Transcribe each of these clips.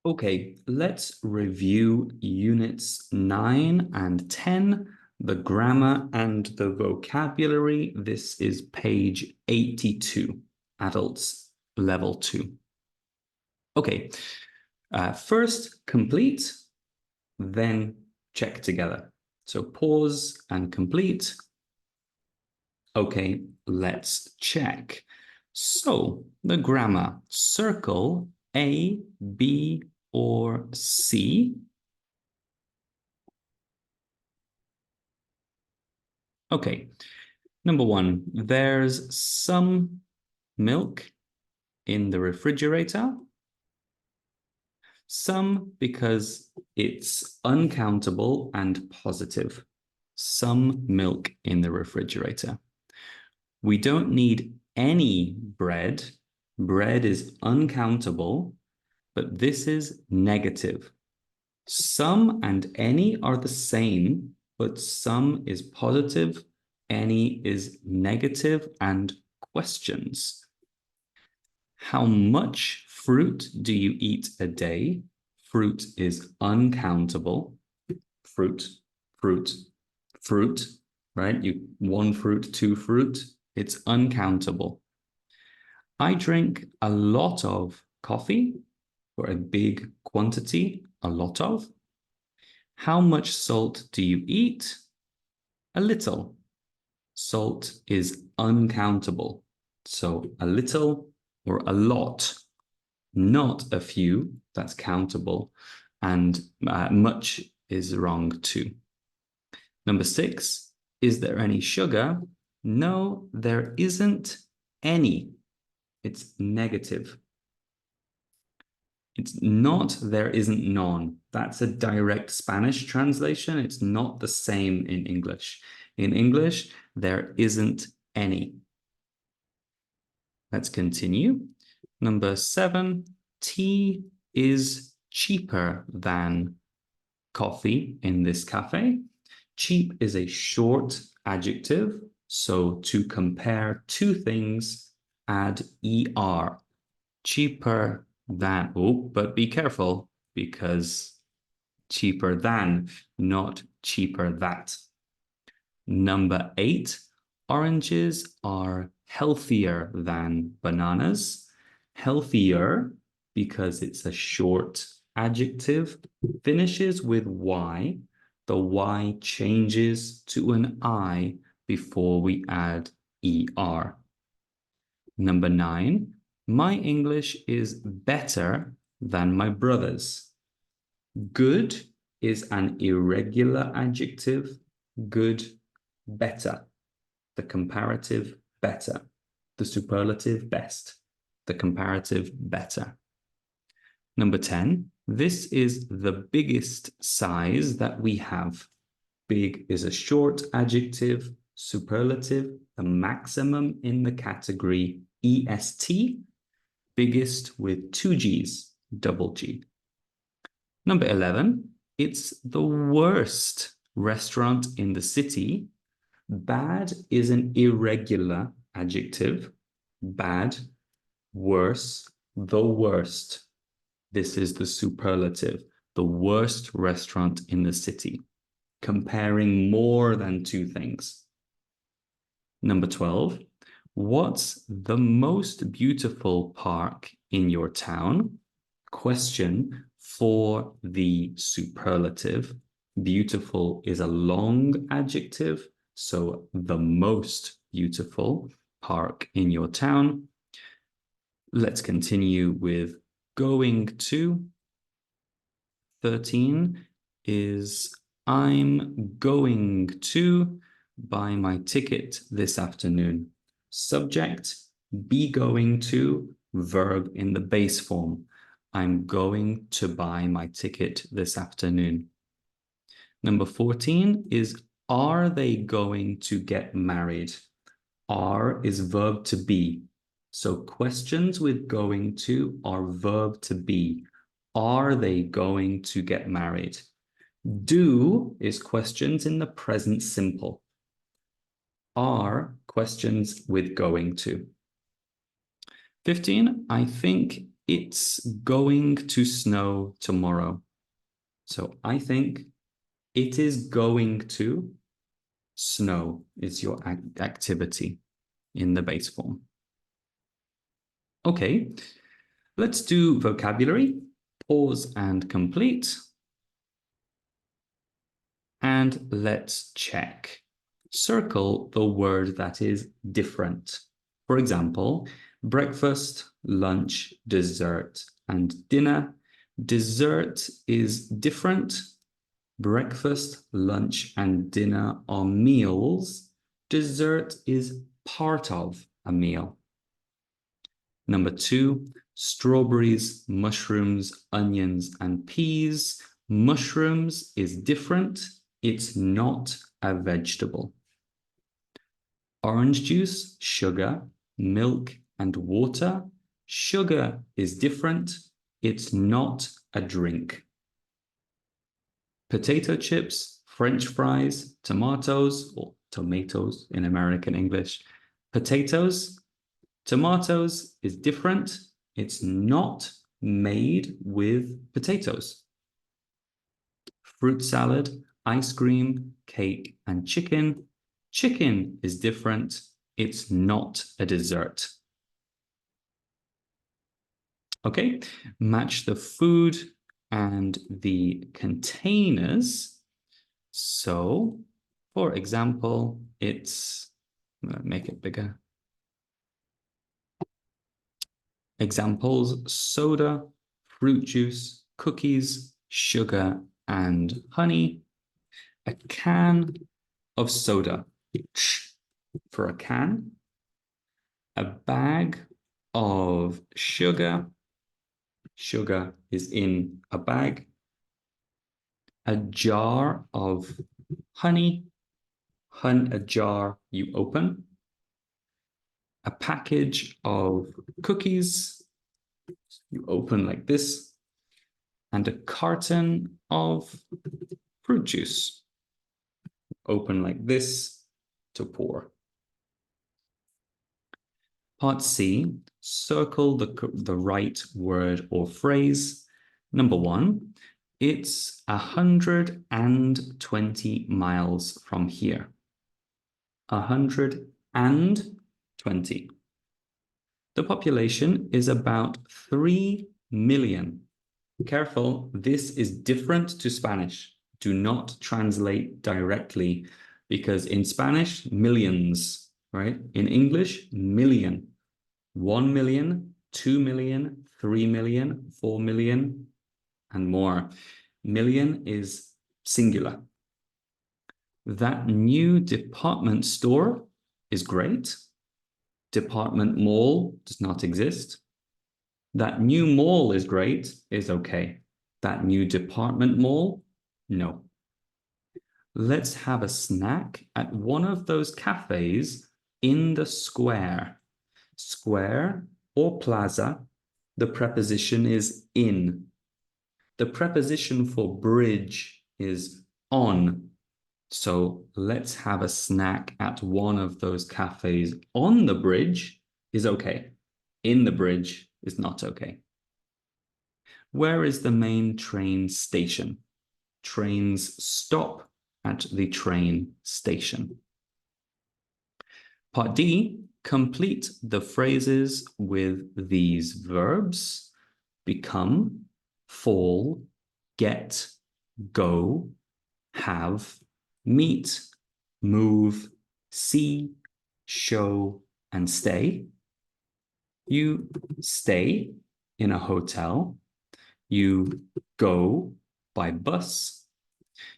Okay, let's review units 9 and 10, the grammar and the vocabulary. This is page 82, adults, level 2. Okay, first complete, then check together. So pause and complete. Okay, let's check. So the grammar, circle A, B, or C. Okay, number one, there's some milk in the refrigerator. Some because it's uncountable and positive. Some milk in the refrigerator. We don't need any bread. Bread is uncountable, but this is negative. Some and any are the same, but some is positive, any is negative, and questions. How much fruit do you eat a day? Fruit is uncountable. Fruit, fruit, fruit, right? One fruit, two fruit. It's uncountable. I drink a lot of coffee, for a big quantity, a lot of. How much salt do you eat? A little. Salt is uncountable. So a little or a lot, not a few, that's countable, and much is wrong too. Number 6, is there any sugar? No, there isn't any. It's negative. It's not, there isn't none. That's a direct Spanish translation. It's not the same in English. In English, there isn't any. Let's continue. Number 7, tea is cheaper than coffee in this cafe. Cheap is a short adjective. So to compare two things, add er. Cheaper than, oh, but be careful because cheaper than, not cheaper that. Number 8, oranges are healthier than bananas. Healthier because it's a short adjective, finishes with Y. The Y changes to an I before we add ER. Number 9, my English is better than my brother's. Good is an irregular adjective. Good, better. The comparative, better. The superlative, best. The comparative, better. Number 10, this is the biggest size that we have. Big is a short adjective. Superlative, the maximum in the category EST. Biggest with 2 G's, double G. Number 11, it's the worst restaurant in the city. Bad is an irregular adjective. Bad, worse, the worst. This is the superlative, the worst restaurant in the city, comparing more than two things. Number 12, what's the most beautiful park in your town? Question for the superlative. Beautiful is a long adjective, so the most beautiful park in your town. Let's continue with going to. 13 is I'm going to buy my ticket this afternoon. Subject, be going to, verb in the base form. I'm going to buy my ticket this afternoon. Number 14 is are they going to get married? Are is verb to be. So questions with going to are verb to be. Are they going to get married? Do is questions in the present simple. Are questions with going to. 15, I think it's going to snow tomorrow. So I think it is going to snow is your activity in the base form. Okay, let's do vocabulary. Pause and complete. And let's check. Circle the word that is different. For example, breakfast, lunch, dessert, and dinner. Dessert is different. Breakfast, lunch, and dinner are meals. Dessert is part of a meal. Number 2, strawberries, mushrooms, onions, and peas. Mushrooms is different. It's not a vegetable. Orange juice, sugar, milk, and water. Sugar is different. It's not a drink. Potato chips, French fries, tomatoes, or tomatoes in American English. Potatoes, tomatoes is different. It's not made with potatoes. Fruit salad, ice cream, cake, and chicken. Chicken is different. It's not a dessert. Okay, match the food and the containers. So, for example, it's, I'm going to make it bigger. Examples, soda, fruit juice, cookies, sugar, and honey. A can of soda for a can. A bag of sugar. Sugar is in a bag. A jar of honey. A jar you open. A package of cookies you open like this. And a carton of fruit juice. Open like this to pour. Part C, circle the right word or phrase. Number 1, it's 120 miles from here. 120. The population is about 3 million. Careful, this is different to Spanish. Do not translate directly because in Spanish, millions, right? In English, million. 1 million, 2 million, 3 million, 4 million, and more. Million is singular. That new department store is great. Department mall does not exist. That new mall is great, is okay. That new department mall, no. Let's have a snack at one of those cafes in the square. Square or plaza, the preposition is in. The preposition for bridge is on. So let's have a snack at one of those cafes on the bridge is okay. In the bridge is not okay. Where is the main train station? Trains stop at the train station. Part D, complete the phrases with these verbs: become, fall, get, go, have, meet, move, see, show, and stay. You stay in a hotel. You go by bus.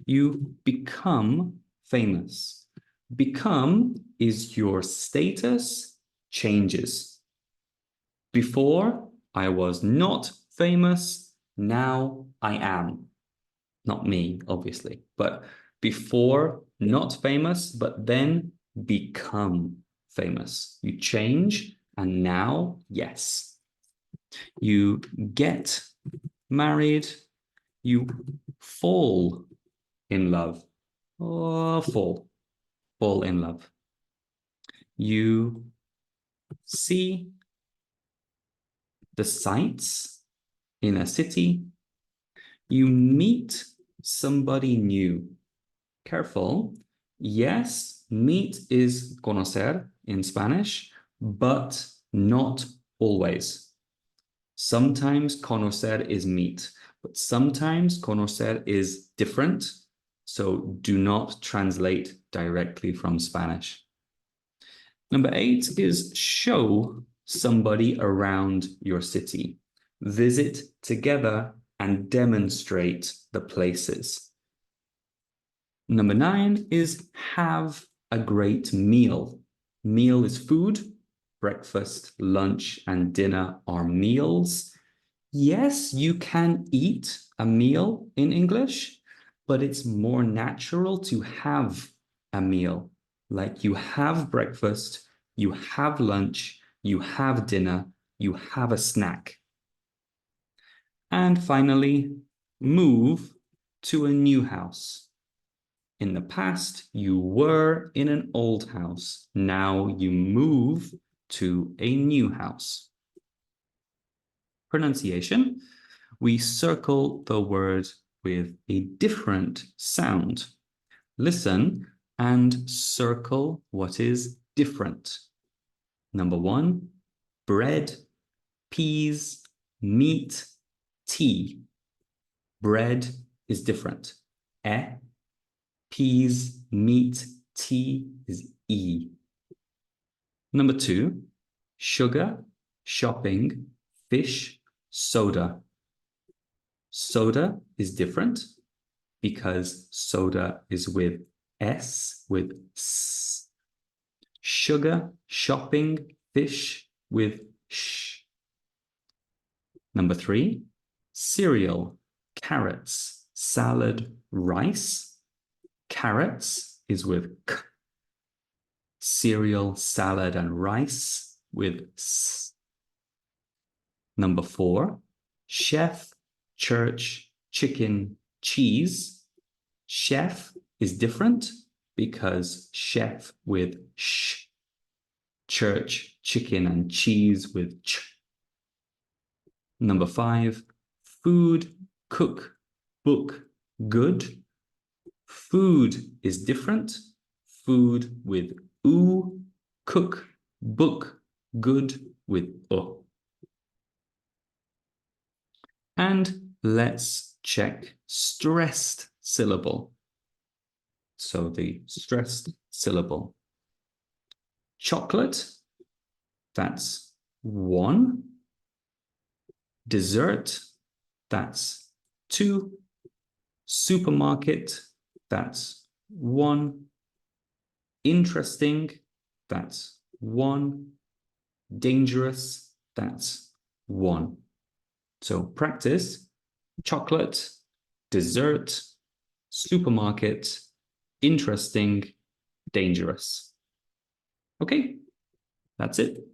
You become famous. Become is your status changes. Before, I was not famous. Now I am. Not me, obviously, but before, not famous, but then become famous. You change, and now, yes. You get married. You fall in love. Oh, fall in love. You see the sights in a city. You meet somebody new. Careful. Yes, meet is conocer in Spanish, but not always. Sometimes conocer is meet, but sometimes conocer is different. So do not translate directly from Spanish. Number 8 is show somebody around your city. Visit together and demonstrate the places. Number 9 is have a great meal. Meal is food. Breakfast, lunch, and dinner are meals. Yes, you can eat a meal in English, but it's more natural to have a meal. Like you have breakfast, you have lunch, you have dinner, you have a snack. And finally, move to a new house. In the past, you were in an old house. Now you move to a new house. Pronunciation. We circle the word with a different sound. Listen and circle what is different. Number 1, bread, peas, meat, tea. Bread is different. Peas, meat, tea is E. Number 2, sugar, shopping, fish, soda. Soda is different because soda is with S, with S. Sugar, shopping, fish with sh. Number 3, cereal, carrots, salad, rice. Carrots is with K. Cereal, salad, and rice with S. Number 4, chef, church, chicken, cheese. Chef is different because chef with sh. Church, chicken, and cheese with ch. Number 5, food, cook, book, good. Food is different. Food with oo, cook, book, good with o. And let's check stressed syllable. So the stressed syllable. Chocolate, that's 1. Dessert, that's 2. Supermarket, that's 1. Interesting, that's 1. Dangerous, that's 1. So practice: chocolate, dessert, supermarket, interesting, dangerous. Okay, that's it.